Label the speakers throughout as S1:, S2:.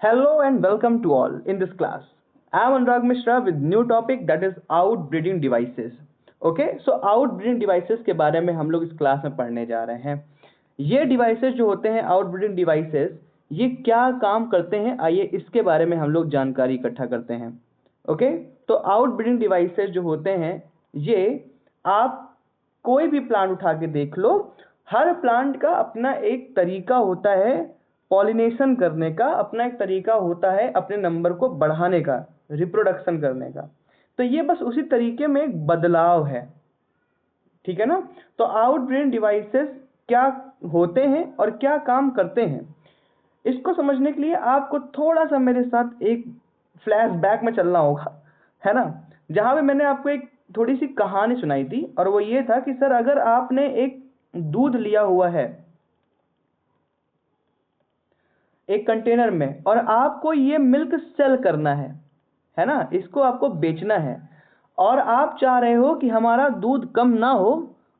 S1: Hello and welcome to all in this class. I am Anurag Mishra with new topic that is outbreeding devices. Okay, so outbreeding devices के बारे में हम लोग इस class में पढ़ने जा रहे हैं. ये डिवाइसेस जो होते हैं आउटब्रीडिंग डिवाइसेस, ये क्या काम करते हैं, आइए इसके बारे में हम लोग जानकारी इकट्ठा करते हैं. ओके, तो आउटब्रीडिंग डिवाइसेस जो होते हैं ये आप कोई भी प्लांट उठा के देख लो, हर प्लांट का अपना एक तरीका होता है पॉलिनेशन करने का, अपना एक तरीका होता है अपने नंबर को बढ़ाने का, रिप्रोडक्शन करने का. तो ये बस उसी तरीके में एक बदलाव है. ठीक है ना. तो आउटब्रीडिंग डिवाइसेस क्या होते हैं और क्या काम करते हैं, इसको समझने के लिए आपको थोड़ा सा मेरे साथ एक फ्लैशबैक में चलना होगा, है ना. जहां पे मैंने आपको एक थोड़ी सी कहानी सुनाई थी और वो ये था कि सर अगर आपने एक दूध लिया हुआ है एक कंटेनर में और आपको ये मिल्क सेल करना है ना, इसको आपको बेचना है और आप चाह रहे हो कि हमारा दूध कम ना हो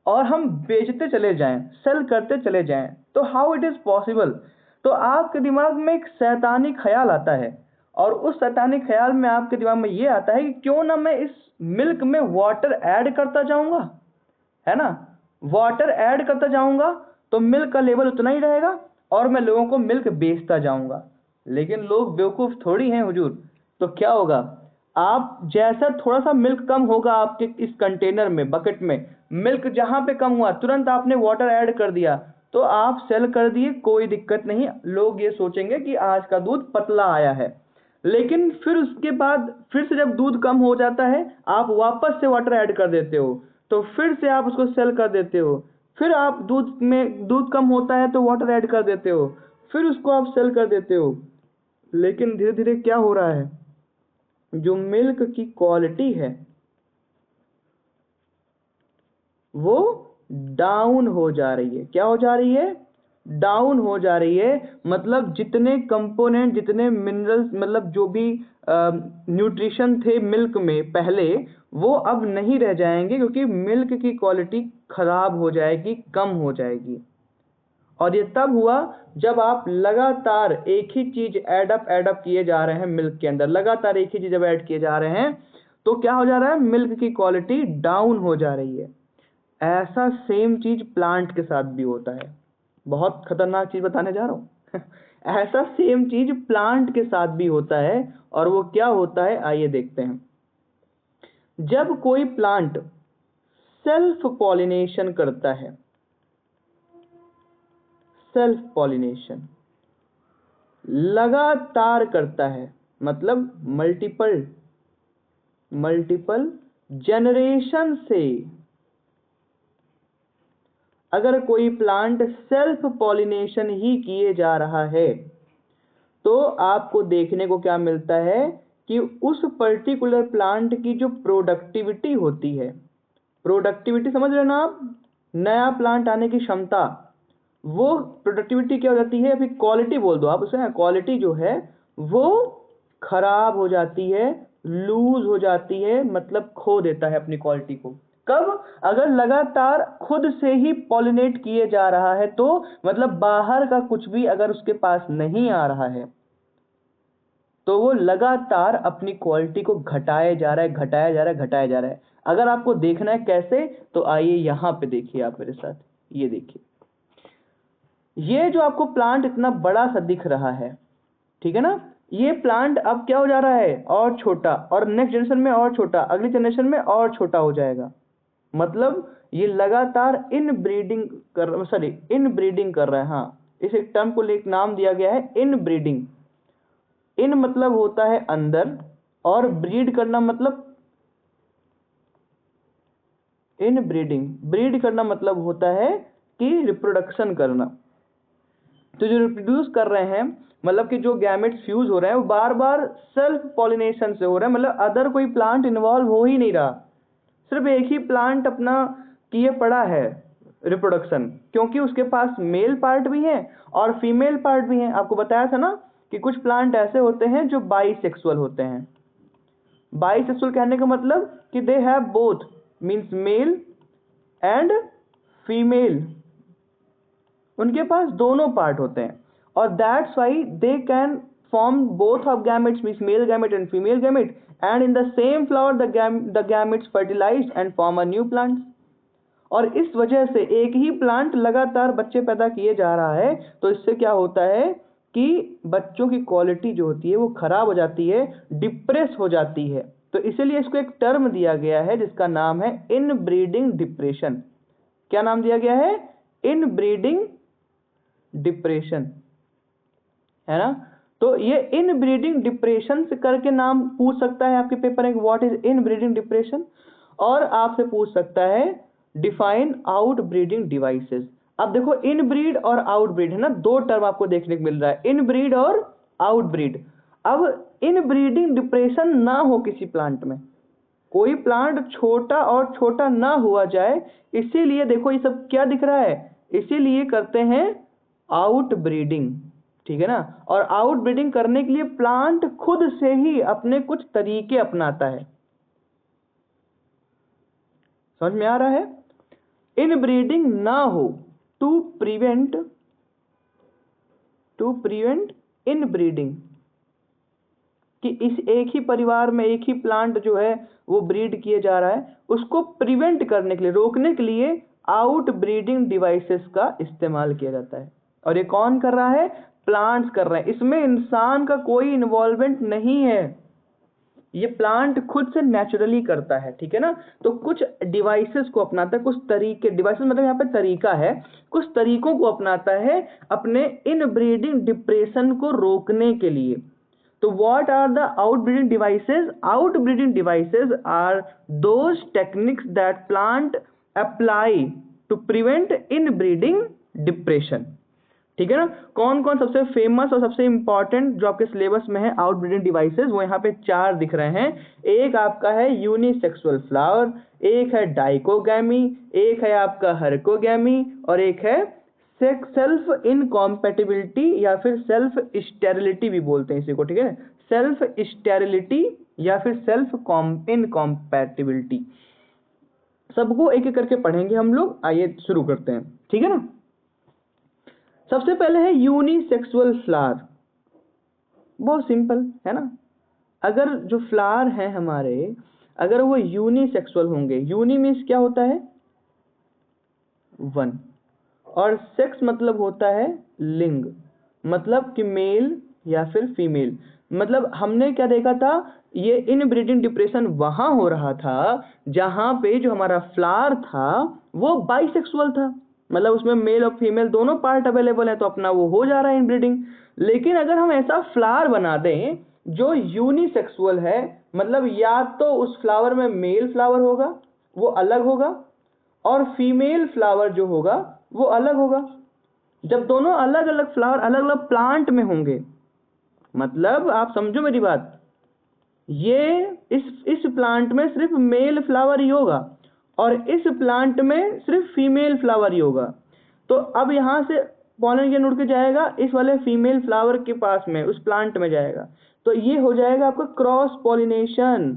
S1: और हम बेचते चले जाएं, सेल करते चले जाएं, तो हाउ इट इज पॉसिबल. तो आपके दिमाग में एक शैतानी ख्याल आता है और उस शैतानी ख्याल में आपके दिमाग में ये आता है कि क्यों ना मैं इस मिल्क में वाटर ऐड करता जाऊंगा, है ना. वाटर ऐड करता जाऊंगा तो मिल्क का लेवल उतना ही रहेगा और मैं लोगों को मिल्क बेचता जाऊंगा. लेकिन लोग बेवकूफ थोड़ी हैं हुजूर. तो क्या होगा, आप जैसा थोड़ा सा मिल्क कम होगा आपके इस कंटेनर में, बकेट में मिल्क जहां पे कम हुआ तुरंत आपने वाटर ऐड कर दिया तो आप सेल कर दिए, कोई दिक्कत नहीं. लोग ये सोचेंगे कि आज का दूध पतला आया है. लेकिन फिर उसके बाद फिर से जब दूध कम हो जाता है आप वापस से वाटर ऐड कर देते हो, तो फिर से आप उसको सेल कर देते हो. फिर आप दूध में दूध कम होता है तो वाटर ऐड कर देते हो, फिर उसको आप सेल कर देते हो. लेकिन धीरे धीरे क्या हो रहा है, जो मिल्क की क्वालिटी है वो डाउन हो जा रही है. क्या हो जा रही है, डाउन हो जा रही है. मतलब जितने कंपोनेंट, जितने मिनरल्स, मतलब जो भी न्यूट्रिशन थे मिल्क में पहले, वो अब नहीं रह जाएंगे क्योंकि मिल्क की क्वालिटी खराब हो जाएगी, कम हो जाएगी. और ये तब हुआ जब आप लगातार एक ही चीज एडअप किए जा रहे हैं मिल्क के अंदर, लगातार एक ही चीज जब ऐड किए जा रहे हैं तो क्या हो जा रहा है, मिल्क की क्वालिटी डाउन हो जा रही है. ऐसा सेम चीज प्लांट के साथ भी होता है. बहुत खतरनाक चीज बताने जा रहा हूं. ऐसा सेम चीज प्लांट के साथ भी होता है. और वो क्या होता है, आइए देखते हैं. जब कोई प्लांट सेल्फ पॉलिनेशन करता है, सेल्फ पॉलिनेशन लगातार करता है, मतलब मल्टीपल जनरेशन से अगर कोई प्लांट सेल्फ पॉलिनेशन ही किए जा रहा है तो आपको देखने को क्या मिलता है कि उस पर्टिकुलर प्लांट की जो प्रोडक्टिविटी होती है, प्रोडक्टिविटी समझ रहे ना आप, नया प्लांट आने की क्षमता, वो प्रोडक्टिविटी क्या हो जाती है, अभी क्वालिटी बोल दो आप उसे, क्वालिटी जो है वो खराब हो जाती है, लूज हो जाती है, मतलब खो देता है अपनी क्वालिटी को. कब, अगर लगातार खुद से ही पॉलिनेट किए जा रहा है तो, मतलब बाहर का कुछ भी अगर उसके पास नहीं आ रहा है तो वो लगातार अपनी क्वालिटी को घटाया जा रहा है, घटाया जा रहा है, घटाया जा रहा है. अगर आपको देखना है कैसे, तो आइए यहां पे देखिए आप मेरे साथ. ये देखिए, ये जो आपको प्लांट इतना बड़ा सा दिख रहा है, ठीक है ना, ये प्लांट अब क्या हो जा रहा है, और छोटा, और नेक्स्ट जनरेशन में और छोटा, अगली जनरेशन में और छोटा हो जाएगा. मतलब ये लगातार इनब्रीडिंग कर रहा है. हाँ, इस एक टर्म को एक नाम दिया गया है इनब्रीडिंग. इन मतलब होता है अंदर और ब्रीड करना मतलब, ब्रीड करना मतलब होता है कि रिप्रोडक्शन करना. तो जो रिप्रोड्यूस कर रहे हैं, मतलब कि जो गैमेट्स फ्यूज हो रहे हैं वो बार बार सेल्फ पॉलिनेशन से हो रहा है. मतलब अदर कोई प्लांट इन्वॉल्व हो ही नहीं रहा, सिर्फ एक ही प्लांट अपना किए पड़ा है रिप्रोडक्शन, क्योंकि उसके पास मेल पार्ट भी है और फीमेल पार्ट भी है. आपको बताया था ना कि कुछ प्लांट ऐसे होते हैं जो बाइसेक्सुअल होते हैं. बाइसेक्सुअल कहने का मतलब कि they have both, means male and female, उनके पास दोनों पार्ट होते हैं. और that's why they can form both of gametes, means male gamete and female gamete, and in the same flower the gametes fertilized and form a new plant. और इस वजह से एक ही प्लांट लगातार बच्चे पैदा किए जा रहा है, तो इससे क्या होता है कि बच्चों की क्वालिटी जो होती है वो खराब हो जाती है, डिप्रेस हो जाती है। तो इसीलिए इसको एक टर्म दिया गया है जिसका नाम है इनब्रीडिंग डिप्रेशन। क्या नाम दिया गया है? इनब्रीडिंग डिप्रेशन, है ना। तो ये इनब्रीडिंग डिप्रेशन से करके नाम पूछ सकता है आपके पेपर में, व्हाट इज इनब्रीडिंग डिप्रेशन। और आपसे पूछ सकता है डिफाइन आउटब्रीडिंग डिवाइसेस। अब देखो इनब्रीड और आउटब्रीड है ना, दो टर्म आपको देखने को मिल रहा है, इनब्रीड और आउटब्रीड। अब इनब्रीडिंग डिप्रेशन ना हो किसी प्लांट में, कोई प्लांट छोटा और छोटा ना हुआ जाए, इसीलिए देखो ये सब क्या दिख रहा है, इसीलिए करते हैं आउटब्रीडिंग, ठीक है ना। और आउटब्रीडिंग करने के लिए प्लांट खुद से ही अपने कुछ तरीके अपनाता है। समझ में आ रहा है? इनब्रीडिंग ना हो टू प्रिवेंट इनब्रीडिंग, कि इस एक ही परिवार में एक ही प्लांट जो है वो ब्रीड किए जा रहा है, उसको प्रिवेंट करने के लिए, रोकने के लिए आउटब्रीडिंग डिवाइसेस का इस्तेमाल किया जाता है। और ये कौन कर रहा है? प्लांट्स कर रहे हैं, इसमें इंसान का कोई इन्वॉल्वमेंट नहीं है, ये प्लांट खुद से नेचुरली करता है, ठीक है ना। तो कुछ डिवाइसेस को अपनाता है, कुछ तरीके, डिवाइसेस मतलब यहाँ पे तरीका है, कुछ तरीकों को अपनाता है अपने इनब्रीडिंग डिप्रेशन को रोकने के लिए। तो what are the outbreeding devices? Outbreeding devices are those techniques that plant apply to prevent inbreeding depression, ठीक है ना। कौन कौन सबसे फेमस और सबसे इंपॉर्टेंट जो आपके सिलेबस में है आउटब्रीडिंग डिवाइसेस, वो यहाँ पे 4 दिख रहे हैं। एक आपका है यूनिसेक्सुअल फ्लावर, एक है डाइकोगैमी, एक है आपका हर्कोगैमी, और एक है सेल्फ इनकॉम्पैटिबिलिटी या फिर सेल्फ स्टेरिलिटी भी बोलते हैं इसी को, ठीक है। सेल्फ स्टेरिलिटी या फिर सेल्फ इनकॉम्पैटिबिलिटी, सबको एक एक करके पढ़ेंगे हम लोग। आइए शुरू करते हैं, ठीक है ना। सबसे पहले है यूनिसेक्सुअल फ्लावर, बहुत सिंपल है ना। अगर जो फ्लावर है हमारे, अगर वो यूनिसेक्सुअल होंगे, यूनि मीन्स क्या होता है? 1, और सेक्स मतलब होता है लिंग, मतलब कि मेल या फिर फीमेल। मतलब हमने क्या देखा था, ये इनब्रीडिंग डिप्रेशन वहां हो रहा था जहां पे जो हमारा फ्लावर था वो बाइसेक्सुअल था, मतलब उसमें मेल और फीमेल दोनों पार्ट अवेलेबल है, तो अपना वो हो जा रहा है इनब्रीडिंग। लेकिन अगर हम ऐसा फ्लावर बना दें जो यूनिसेक्सुअल है, मतलब या तो उस फ्लावर में मेल फ्लावर होगा वो अलग होगा, और फीमेल फ्लावर जो होगा वो अलग होगा। जब दोनों अलग अलग फ्लावर अलग अलग प्लांट में होंगे, मतलब आप समझो मेरी बात, ये इस प्लांट में सिर्फ मेल फ्लावर ही होगा और इस प्लांट में सिर्फ फीमेल फ्लावर ही होगा। तो अब यहाँ से पॉलन ग्रेन उड़ के जाएगा इस वाले फीमेल फ्लावर के पास में, उस प्लांट में जाएगा, तो ये हो जाएगा आपका क्रॉस पॉलिनेशन।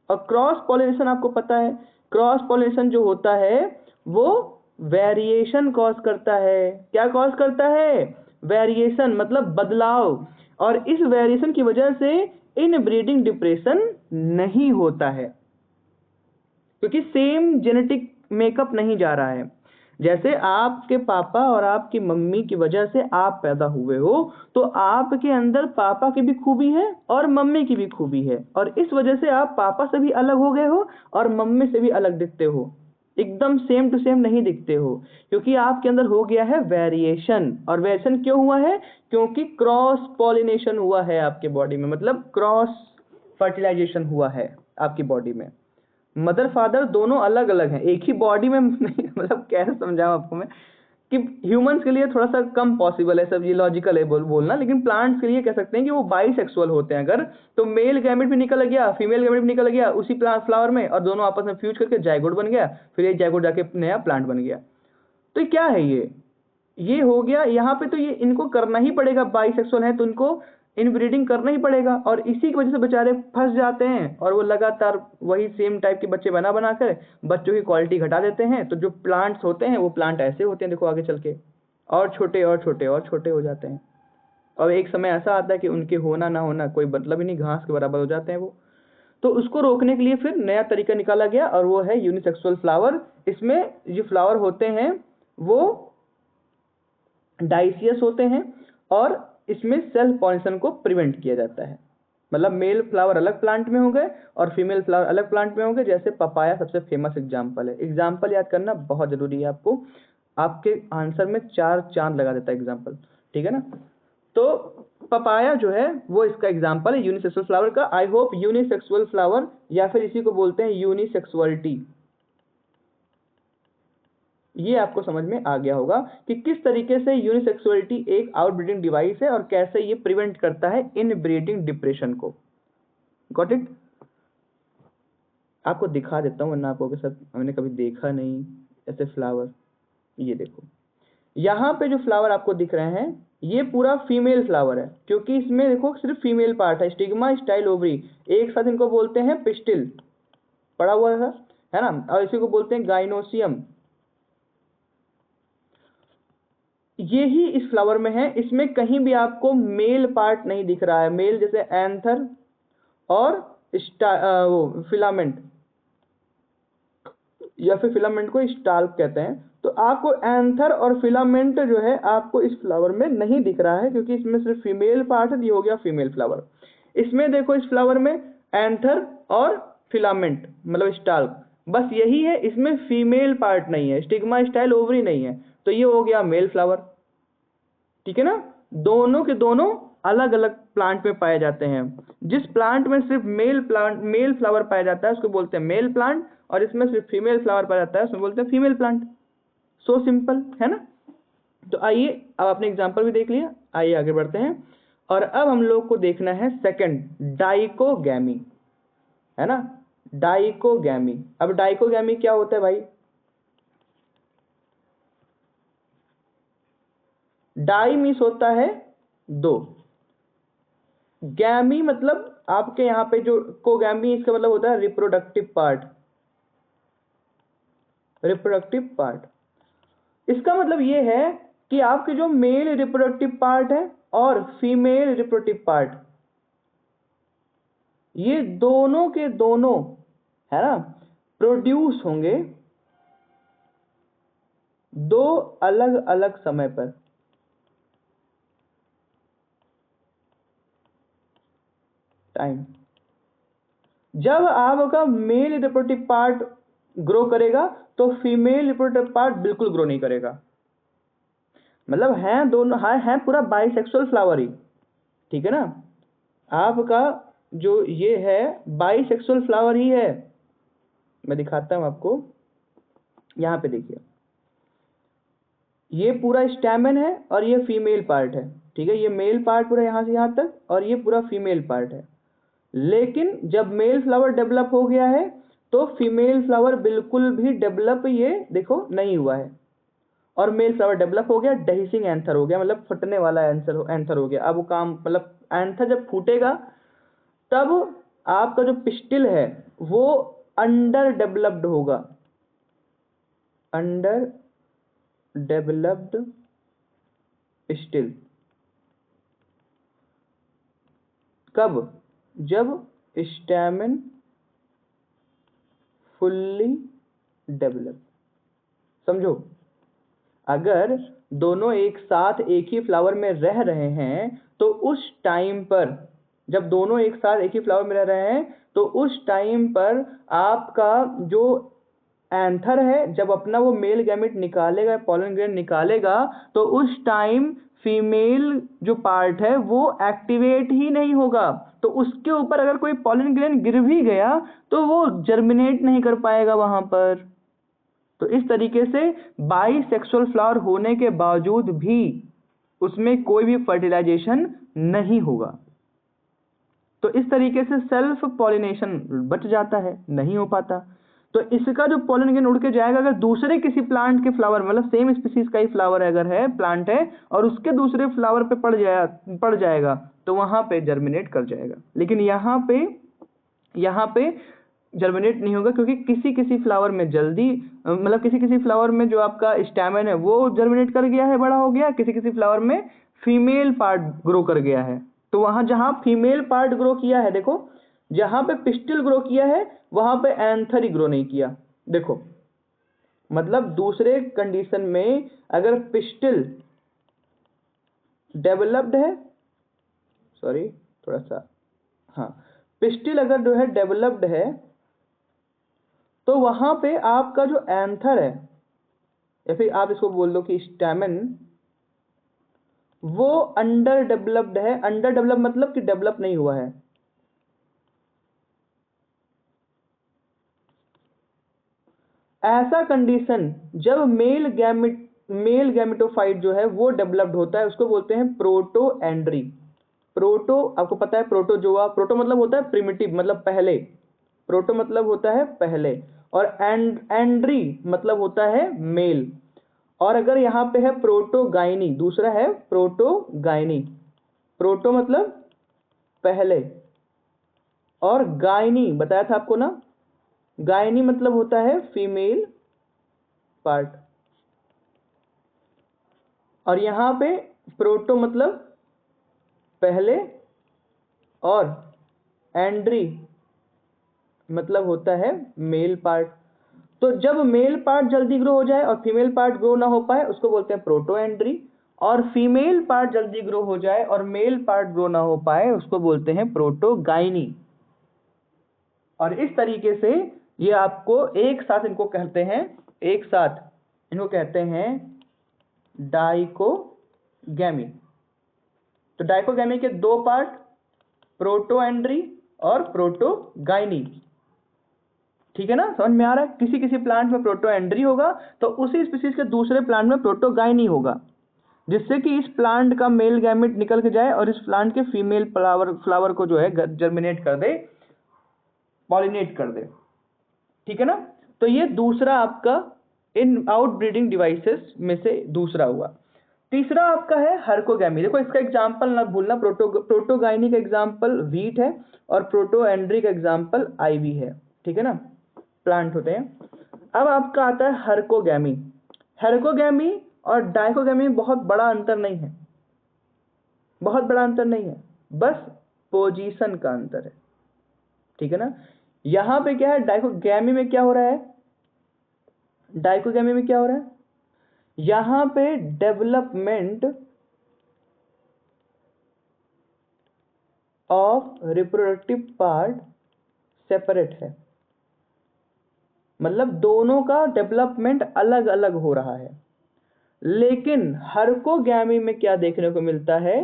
S1: और क्रॉस पॉलिनेशन आपको पता है, क्रॉस पॉलिनेशन जो होता है वो वेरिएशन कॉज करता है। क्या कॉज करता है? वेरिएशन, मतलब बदलाव। और इस वेरिएशन की वजह से इनब्रीडिंग डिप्रेशन नहीं होता है, क्योंकि सेम जेनेटिक मेकअप नहीं जा रहा है। जैसे आपके पापा और आपकी मम्मी की वजह से आप पैदा हुए हो, तो आपके अंदर पापा की भी खूबी है और मम्मी की भी खूबी है, और इस वजह से आप पापा से भी अलग हो गए हो और मम्मी से भी अलग दिखते हो, एकदम सेम टू सेम नहीं दिखते हो, क्योंकि आपके अंदर हो गया है वेरिएशन। और वेरिएशन क्यों हुआ है? क्योंकि क्रॉस पॉलिनेशन हुआ है आपके बॉडी में, मतलब क्रॉस फर्टिलाइजेशन हुआ है आपकी बॉडी में। मदर फादर दोनों अलग अलग हैं, एक ही बॉडी में नहीं, मतलब कैसे समझाऊं आपको मैं, कि ह्यूमंस के लिए थोड़ा सा कम पॉसिबल है, सब ये लॉजिकल है बोलना, लेकिन प्लांट्स के लिए कह सकते हैं कि वो बाइसेक्सुअल होते हैं। अगर तो मेल गैमेट भी निकल गया, फीमेल गैमेट भी निकल गया उसी फ्लावर में, और दोनों आपस में फ्यूज करके जाइगोट बन गया, फिर ये जाइगोट जाके नया प्लांट बन गया। तो क्या है ये हो गया यहाँ पे। तो ये इनको करना ही पड़ेगा, बाइसेक्सुअल है तो इनको इनब्रीडिंग करना ही पड़ेगा, और इसी की वजह से बेचारे फंस जाते हैं, और वो लगातार वही सेम टाइप के बच्चे बना कर बच्चों की क्वालिटी घटा देते हैं। तो जो प्लांट्स होते हैं वो प्लांट ऐसे होते हैं, देखो आगे चल के और छोटे और छोटे और छोटे हो जाते हैं। और एक समय ऐसा आता है कि उनके होना ना होना कोई मतलब ही नहीं, घास के बराबर हो जाते हैं वो। तो उसको रोकने के लिए फिर नया तरीका निकाला गया और वो है यूनिसेक्सुअल फ्लावर। इसमें जो फ्लावर होते हैं वो डाइसियस होते हैं और इसमें सेल्फ पॉलिनेशन को प्रिवेंट किया जाता है। मतलब मेल फ्लावर अलग प्लांट में हो गए और फीमेल फ्लावर अलग प्लांट में हो गए। जैसे पपाया सबसे फेमस एग्जाम्पल है। एग्जाम्पल याद करना बहुत जरूरी है आपको, आपके आंसर में 4 चांद लगा देता है एग्जाम्पल, ठीक है ना। तो पपाया जो है वो इसका एग्जाम्पल है यूनिसेक्सुअल फ्लावर का। आई होप यूनिसेक्सुअल फ्लावर या फिर इसी को बोलते हैं यूनिसेक्सुअलिटी, ये आपको समझ में आ गया होगा कि किस तरीके से यूनिसेक्सुअलिटी एक आउटब्रीडिंग डिवाइस है और कैसे ये प्रिवेंट करता है इनब्रीडिंग डिप्रेशन को। Got it. आपको दिखा देता हूँ वरना आपको सर हमने कभी देखा नहीं ऐसे फ्लावर। ये देखो यहाँ पे जो फ्लावर आपको दिख रहे हैं ये पूरा फीमेल फ्लावर है, क्योंकि इसमें देखो सिर्फ फीमेल पार्ट है। स्टिग्मा, स्टाइल, ओवरी, एक साथ इनको बोलते हैं पिस्टिल, पड़ा हुआ है ना। और इसी को बोलते हैं गाइनोसियम। ये ही इस फ्लावर में है। इसमें कहीं भी आपको मेल पार्ट नहीं दिख रहा है। मेल जैसे एंथर और वो फिलामेंट, या फिर फिलामेंट को स्टाल्क कहते हैं। तो आपको एंथर और फिलामेंट जो है आपको इस फ्लावर में नहीं दिख रहा है, क्योंकि इसमें सिर्फ फीमेल पार्ट है। ये हो गया फीमेल फ्लावर। इसमें देखो इस फ्लावर में एंथर और फिलामेंट मतलब स्टाल्क, बस यही है। इसमें फीमेल पार्ट नहीं है, स्टिग्मा, स्टाइल, ओवरी नहीं है। तो ये हो गया मेल फ्लावर, ठीक है ना। दोनों के दोनों अलग अलग प्लांट में पाए जाते हैं। जिस प्लांट में सिर्फ मेल फ्लावर पाया जाता है उसको बोलते हैं मेल प्लांट, और इसमें सिर्फ फीमेल फ्लावर पाया जाता है उसमें बोलते हैं फीमेल प्लांट। सो सिंपल है ना। तो आइए अब आपने एग्जांपल भी देख लिया, आइए आगे बढ़ते हैं। और अब हम लोग को देखना है सेकंड, डाइकोगैमी, है ना। डाइकोगैमी। अब डाइकोगैमी क्या होता है भाई? डाई मीन्स होता है 2, गैमी मतलब आपके यहाँ पे जो कोगैमी इसका मतलब होता है रिप्रोडक्टिव पार्ट। रिप्रोडक्टिव पार्ट इसका मतलब ये है कि आपके जो मेल रिप्रोडक्टिव पार्ट है और फीमेल रिप्रोडक्टिव पार्ट, ये दोनों के दोनों है ना प्रोड्यूस होंगे 2 अलग अलग समय पर। टाइम, जब आपका मेल रिप्रोडक्टिव पार्ट ग्रो करेगा तो फीमेल रिप्रोडक्टिव पार्ट बिल्कुल ग्रो नहीं करेगा। मतलब है दोनों है पूरा बाइसेक्सुअल फ्लावर ही, ठीक है ना। आपका जो ये है बाइसेक्सुअल फ्लावर ही है। मैं दिखाता हूं आपको, यहाँ पे देखिए ये पूरा स्टैमेन है और ये फीमेल पार्ट है, ठीक है। ये मेल पार्ट पूरा यहाँ से यहाँ तक और ये पूरा फीमेल पार्ट है। लेकिन जब मेल फ्लावर डेवलप हो गया है तो फीमेल फ्लावर बिल्कुल भी डेवलप ये देखो नहीं हुआ है, और मेल फ्लावर डेवलप हो गया, डहिसिंग एंथर हो गया, मतलब फटने वाला एंथर हो गया। अब वो काम मतलब एंथर जब फूटेगा तब आपका जो पिस्टिल है वो अंडर डेवलप्ड होगा, अंडर डेवलप्ड पिस्टिल। कब? जब स्टैमेन फुल्ली डेवलप। समझो, अगर दोनों एक साथ एक ही फ्लावर में रह रहे हैं तो उस टाइम पर, जब दोनों एक साथ एक ही फ्लावर में रह रहे हैं तो उस टाइम पर आपका जो एंथर है जब अपना वो मेल गैमेट निकालेगा, पॉलन ग्रेन निकालेगा, तो उस टाइम फीमेल जो पार्ट है वो एक्टिवेट ही नहीं होगा। तो उसके ऊपर अगर कोई पॉलन ग्रेन गिर भी गया तो वो जर्मिनेट नहीं कर पाएगा वहां पर। तो इस तरीके से बाइसेक्सुअल फ्लावर होने के बावजूद भी उसमें कोई भी फर्टिलाइजेशन नहीं होगा। तो इस तरीके से सेल्फ पॉलिनेशन बच जाता है, नहीं हो पाता। तो इसका जो पॉलन ग्रेन उड़ के जाएगा, अगर दूसरे किसी प्लांट के फ्लावर मतलब सेम स्पीसीज का ही फ्लावर अगर है, प्लांट है, और उसके दूसरे फ्लावर पे पड़ जाएगा तो वहां पे जर्मिनेट कर जाएगा। लेकिन यहाँ पे जर्मिनेट नहीं होगा, क्योंकि किसी किसी फ्लावर में जल्दी मतलब किसी किसी फ्लावर में जो आपका स्टैमेन है वो जर्मिनेट कर गया है, बड़ा हो गया, किसी किसी फ्लावर में फीमेल पार्ट ग्रो कर गया है। तो वहां जहां फीमेल पार्ट ग्रो किया है, देखो जहां पे पिस्टिल ग्रो किया है वहां पे एंथर ही ग्रो नहीं किया। देखो मतलब दूसरे कंडीशन में अगर पिस्टिल डेवलप्ड है, सॉरी थोड़ा सा, हाँ, पिस्टिल अगर जो है डेवलप्ड है तो वहां पे आपका जो एंथर है, या फिर आप इसको बोल दो कि स्टैमेन, वो अंडर डेवलप्ड है। अंडर डेवलप मतलब कि डेवलप नहीं हुआ है। ऐसा कंडीशन जब मेल गैमेटोफाइट जो है वो डेवलप्ड होता है, उसको बोलते हैं प्रोटो एंड्री। प्रोटो आपको पता है, प्रोटोजोआ, प्रोटो मतलब होता है प्रिमिटिव, मतलब पहले, प्रोटो मतलब होता है पहले, और एंड्री मतलब होता है मेल। और अगर यहाँ पे है प्रोटोगाइनी, दूसरा है प्रोटोगाइनी। प्रोटो मतलब पहले, और गायनी बताया था आपको ना, गायनी मतलब होता है फीमेल पार्ट। और यहाँ पे प्रोटो मतलब पहले, और एंड्री मतलब होता है मेल पार्ट। तो जब मेल पार्ट जल्दी ग्रो हो जाए और फीमेल पार्ट ग्रो ना हो पाए उसको बोलते हैं प्रोटो एंड्री, और फीमेल पार्ट जल्दी ग्रो हो जाए और मेल पार्ट ग्रो ना हो पाए उसको बोलते हैं प्रोटोगाइनी। और इस तरीके से ये आपको एक साथ इनको कहते हैं, एक साथ इनको कहते हैं डाइकोगैमी। तो डाइकोगैमी के दो पार्ट, प्रोटोएंड्री और प्रोटोगाइनी। ठीक है ना, समझ में आ रहा है? किसी किसी प्लांट में प्रोटोएंड्री होगा तो उसी स्पीशीज के दूसरे प्लांट में प्रोटोगाइनी होगा, जिससे कि इस प्लांट का मेल गैमेट निकल के जाए और इस प्लांट के फीमेल फ्लावर को जो है जर्मिनेट कर दे, पॉलिनेट कर दे। ठीक है ना, तो ये दूसरा आपका इन आउट ब्रीडिंग डिवाइसेस में से दूसरा हुआ। तीसरा आपका है हर्कोगैमी। देखो इसका एग्जांपल ना भूलना, प्रोटोगाइनी का एग्जांपल वीट है और प्रोटोएंड्री का एग्जांपल आईवी है। ठीक है ना, प्लांट होते हैं। अब आपका आता है हर्कोगैमी। हर्कोगैमी और डाइकोगैमी में बहुत बड़ा अंतर नहीं है, बहुत बड़ा अंतर नहीं है, बस पोजीशन का अंतर है। ठीक है ना, यहां पे क्या है, डाइकोगैमी में क्या हो रहा है, डाइकोगैमी में क्या हो रहा है, यहां पे development of reproductive part separate है, मतलब दोनों का डेवलपमेंट अलग अलग हो रहा है। लेकिन हर्कोगैमी में क्या देखने को मिलता है,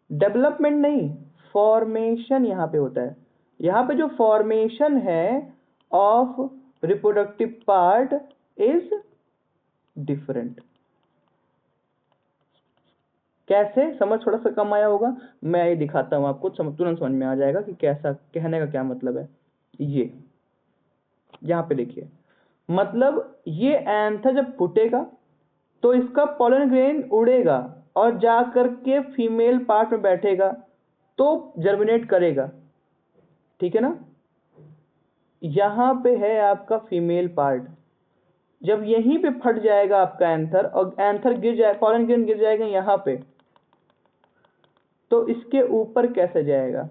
S1: डेवलपमेंट नहीं, फॉर्मेशन यहां पे होता है। यहां पे जो फॉर्मेशन है of reproductive part is different. कैसे, समझ थोड़ा सा कम आया होगा, मैं ये दिखाता हूं आपको, तुरंत समझ में आ जाएगा कि कैसा, कहने का क्या मतलब है। ये यहां पे देखिए, मतलब ये एंथर जब फूटेगा तो इसका पोलन ग्रेन उड़ेगा और जा करके फीमेल पार्ट में बैठेगा तो जर्मिनेट करेगा। ठीक है ना, यहां पे है आपका फीमेल पार्ट, जब यहीं पे फट जाएगा आपका एंथर और एंथर गिर जाए, पोलन ग्रेन गिर जाएगा यहाँ पे, तो इसके ऊपर कैसे जाएगा,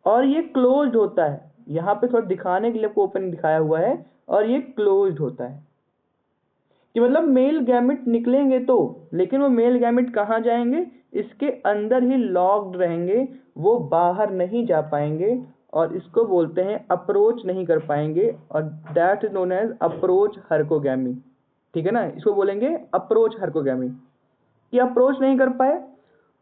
S1: और ये क्लोज्ड होता है। यहाँ पे थोड़ा दिखाने के लिए आपको ओपन दिखाया हुआ है, और ये क्लोज्ड होता है कि मतलब मेल गैमेट निकलेंगे तो, लेकिन वो मेल गैमेट कहाँ जाएंगे, इसके अंदर ही लॉक्ड रहेंगे, वो बाहर नहीं जा पाएंगे, और इसको बोलते हैं अप्रोच नहीं कर पाएंगे, और that is known as approach herkogamy. ठीक है ना, इसको बोलेंगे अप्रोच हर्कोगैमी, कि अप्रोच नहीं कर पाए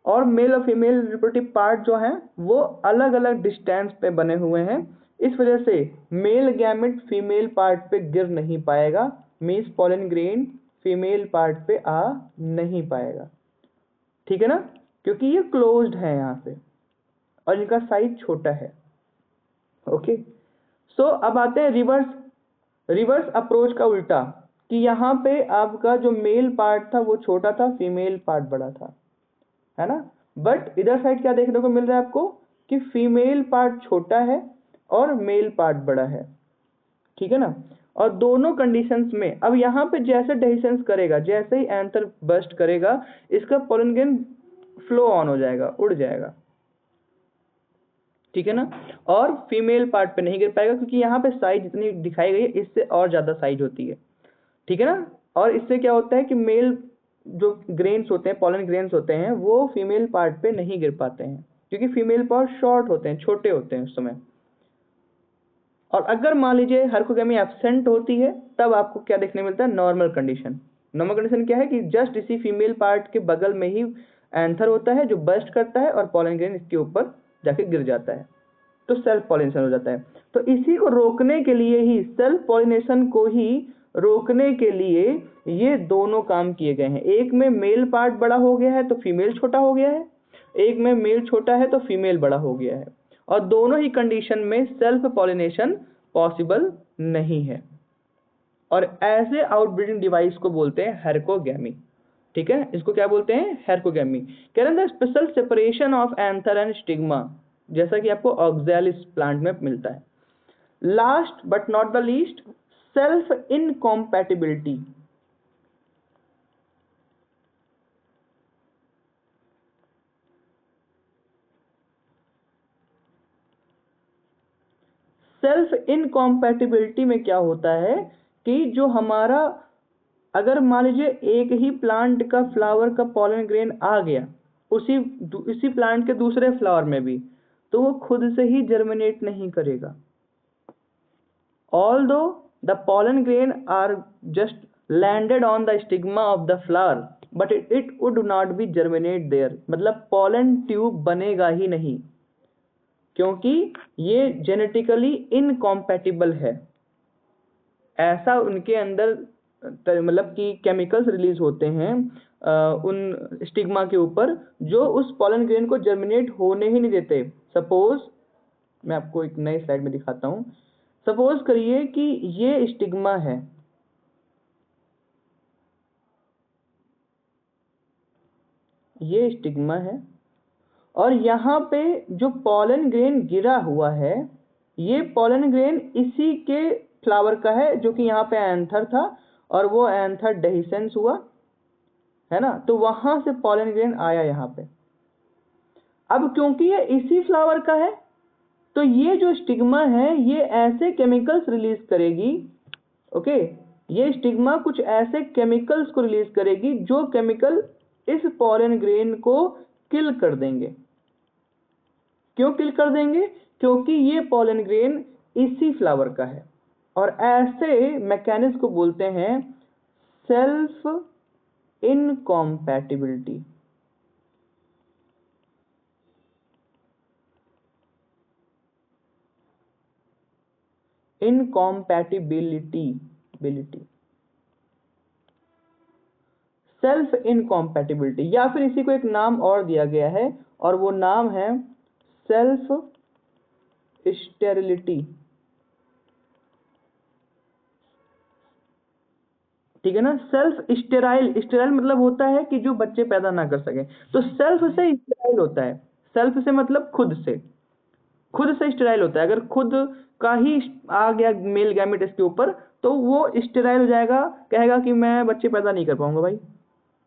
S1: और मेल और फीमेल रिप्रोडक्टिव पार्ट जो हैं वो अलग अलग डिस्टेंस पे बने हुए हैं, इस वजह से मेल गैमेट फीमेल पार्ट पे गिर नहीं पाएगा, means pollen grain female part पे आ नहीं पाएगा। ठीक है ना, क्योंकि ये क्लोज्ड है यहाँ पे और इनका साइज छोटा है। ओके, सो अब आते हैं रिवर्स अप्रोच का उल्टा, कि यहाँ पे आपका जो मेल पार्ट था वो छोटा था, फीमेल पार्ट बड़ा था, है ना। बट इधर साइड क्या देखने को मिल रहा है आपको, कि फीमेल पार्ट छोटा है और मेल पार्ट बड़ा है। ठीक है ना, और दोनों कंडीशंस में अब यहाँ पे जैसे डेhiscence करेगा, जैसे ही एंथर बर्स्ट करेगा, इसका पोलन ग्रेन फ्लो ऑन हो जाएगा, उड़ जाएगा, ठीक है ना। और फीमेल पार्ट पे नहीं गिर पाएगा क्योंकि यहाँ पे साइज जितनी दिखाई गई है इससे और ज्यादा साइज होती है, ठीक है ना। और इससे क्या होता है कि मेल जो ग्रेन्स होते हैं, पॉलन ग्रेन्स होते हैं, वो फीमेल पार्ट पे नहीं गिर पाते हैं क्योंकि फीमेल पार्ट शॉर्ट होते हैं, छोटे होते हैं उस समय। और अगर मान लीजिए हर्कोगेमी एब्सेंट होती है तब आपको क्या देखने मिलता है, नॉर्मल कंडीशन। नॉर्मल कंडीशन क्या है कि जस्ट इसी फीमेल पार्ट के बगल में ही एंथर होता है जो बर्स्ट करता है और पॉलन ग्रेन इसके ऊपर जाके गिर जाता है, तो सेल्फ पॉलिनेशन हो जाता है। तो इसी को रोकने के लिए ही, सेल्फ पॉलिनेशन को ही रोकने के लिए ये दोनों काम किए गए हैं। एक में मेल पार्ट बड़ा हो गया है तो फीमेल छोटा हो गया है, एक में मेल छोटा है तो फीमेल बड़ा हो गया है, और दोनों ही कंडीशन में सेल्फ पॉलिनेशन पॉसिबल नहीं है। और ऐसे आउटब्रीडिंग डिवाइस को बोलते हैं हेरकोगेमी, ठीक है, इसको क्या बोलते हैं, हेरकोगेमी। कह रहे हैं special separation of anther and stigma, जैसा कि आपको ऑक्सैलिस प्लांट में मिलता है। Last but not the least, self इनकॉम्पैटिबिलिटी। Self इनकॉम्पैटिबिलिटी में क्या होता है कि जो हमारा, अगर मान लीजिए एक ही प्लांट का फ्लावर का पॉलन ग्रेन आ गया उसी प्लांट के दूसरे फ्लावर में भी, तो वो खुद से ही जर्मिनेट नहीं करेगा। Although the pollen grain are just landed on the stigma of the flower but it would not be germinate there, मतलब पॉलन ट्यूब बनेगा ही नहीं क्योंकि ये जेनेटिकली इनकॉम्पैटिबल है। ऐसा उनके अंदर मतलब कि केमिकल्स रिलीज होते हैं उन स्टिग्मा के ऊपर जो उस पॉलन ग्रेन को जर्मिनेट होने ही नहीं देते। सपोज मैं आपको एक नई स्लाइड में दिखाता हूँ। सपोज करिए कि ये स्टिग्मा है, ये स्टिग्मा है, और यहाँ पे जो पॉलन ग्रेन गिरा हुआ है, ये पॉलन ग्रेन इसी के फ्लावर का है जो कि यहाँ पे एंथर था, और वो एंथर डेhiscence हुआ है ना, तो वहां से पॉलन ग्रेन आया यहाँ पे। अब क्योंकि ये इसी फ्लावर का है तो ये जो स्टिग्मा है ये ऐसे केमिकल्स रिलीज करेगी, ओके, ये स्टिग्मा कुछ ऐसे केमिकल्स को रिलीज करेगी जो केमिकल इस पॉलन ग्रेन को किल कर देंगे। क्यों किल कर देंगे, क्योंकि ये पॉलन ग्रेन इसी फ्लावर का है। और ऐसे मैकेनिज्म को बोलते हैं सेल्फ इनकॉम्पैटिबिलिटी। इनकॉम्पैटिबिलिटी, सेल्फ इनकॉम्पैटिबिलिटी, या फिर इसी को एक नाम और दिया गया है और वो नाम है सेल्फ स्टेरिलिटी, ठीक है ना। सेल्फ स्टेराइल, स्टेराइल मतलब होता है कि जो बच्चे पैदा ना कर सके, तो सेल्फ से स्टेराइल होता है। सेल्फ से मतलब खुद से, खुद से स्टेराइल होता है। अगर खुद का ही आ गया मेल गैमेट इसके ऊपर तो वो स्टेराइल हो जाएगा, कहेगा कि मैं बच्चे पैदा नहीं कर पाऊंगा भाई,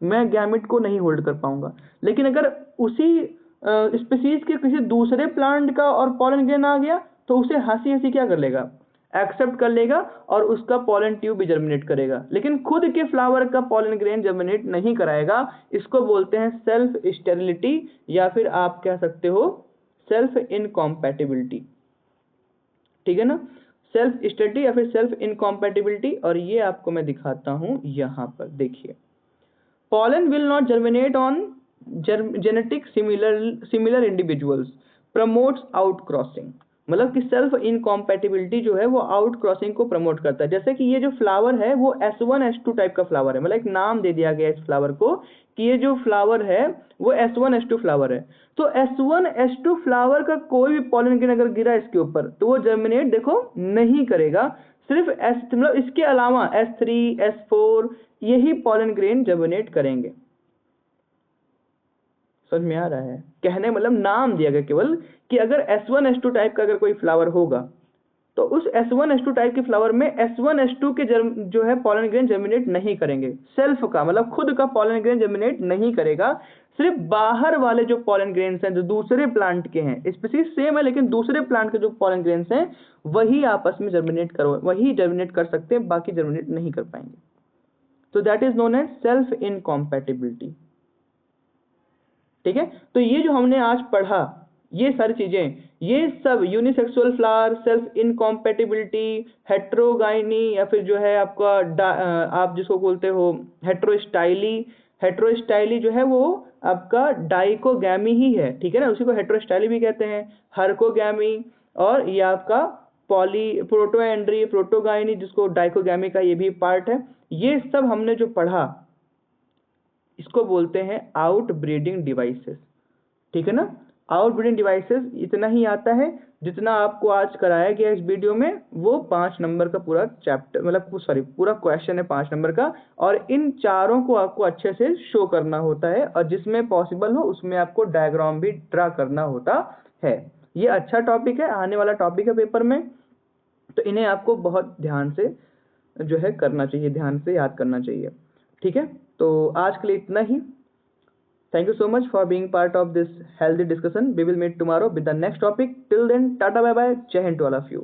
S1: मैं गैमेट को नहीं होल्ड कर पाऊंगा। लेकिन अगर उसी स्पीसीज के किसी दूसरे प्लांट का और पॉलन ग्रेन आ गया तो उसे हंसी हंसी क्या कर लेगा, एक्सेप्ट कर लेगा और उसका पॉलन ट्यूब भी जर्मिनेट करेगा, लेकिन खुद के फ्लावर का पॉलन ग्रेन जर्मिनेट नहीं कराएगा। इसको बोलते हैं सेल्फ स्टेरिलिटी, या फिर आप कह सकते हो सेल्फ इनकॉम्पैटिबिलिटी, ठीक है ना। सेल्फ स्टेरिलिटी या फिर सेल्फ इनकॉम्पैटिबिलिटी। और ये आपको मैं दिखाता हूं यहाँ पर, देखिए, pollen will not germinate on genetic similar individuals, promotes outcrossing, मतलब कि सेल्फ इनकॉम्पैटिबिलिटी जो है वो आउट क्रॉसिंग को प्रमोट करता है। जैसे कि ये जो फ्लावर है वो S1 S2 टाइप का फ्लावर है, मतलब एक नाम दे दिया गया इस फ्लावर को कि ये जो फ्लावर है वो S1 S2 फ्लावर है। तो S1 S2 फ्लावर का कोई भी पॉलन ग्रेन अगर गिरा इसके ऊपर तो वो जर्मिनेट देखो नहीं करेगा, सिर्फ मतलब इसके अलावा S3 S4 यही पॉलन ग्रेन जर्मिनेट करेंगे। समझ में आ रहा है, कहने मतलब नाम दिया गया केवल कि अगर S1 S2 टाइप का अगर कोई फ्लावर होगा तो उस S1S2 टाइप के फ्लावर में S1S2 के जो है पॉलन ग्रेन जर्मिनेट नहीं करेंगे। सेल्फ का मतलब खुद का पॉलन ग्रेन जर्मिनेट नहीं करेगा, सिर्फ बाहर वाले जो पॉलन ग्रेन्स हैं जो दूसरे प्लांट के हैं, स्पीशीज सेम है लेकिन दूसरे प्लांट के जो पॉलन ग्रेन्स हैं वही आपस में जर्मिनेट वही जर्मिनेट कर सकते हैं, बाकी जर्मिनेट नहीं कर पाएंगे। तो that is known as self incompatibility. ठीक है, तो ये जो हमने आज पढ़ा ये सारी चीजें, ये सब यूनिसेक्सुअल फ्लावर, सेल्फ इनकॉम्पैटिबिलिटी, हेट्रोगाइनी या फिर जो है आपका आप जिसको बोलते हो हेट्रोस्टाइली, हेट्रोस्टाइली जो है वो आपका डाइकोगैमी ही है। ठीक है ना, उसी को हेट्रोस्टाइली भी कहते हैं, हर्कोगैमी, और ये आपका प्रोटोएंड्री, प्रोटोगाइनी जिसको डाइकोगैमी का ये भी पार्ट है। ये सब हमने जो पढ़ा इसको बोलते हैं आउट ब्रीडिंग डिवाइसेस। ठीक है ना, आउट ब्रीडिंग डिवाइसेस इतना ही आता है जितना आपको आज कराया गया इस वीडियो में, वो 5 नंबर का पूरा चैप्टर मतलब सॉरी पूरा क्वेश्चन है 5 नंबर का, और इन चारों को आपको अच्छे से शो करना होता है और जिसमें पॉसिबल हो उसमें आपको डायग्राम भी ड्रा करना होता है। ये अच्छा टॉपिक है, आने वाला टॉपिक है पेपर में, तो इन्हें आपको बहुत ध्यान से जो है करना चाहिए, ध्यान से याद करना चाहिए। ठीक है, तो आज के लिए इतना ही। Thank you so much for being part of this healthy discussion. We will meet tomorrow with the next topic. Till then, tata bye bye. Jai Hind to all of you.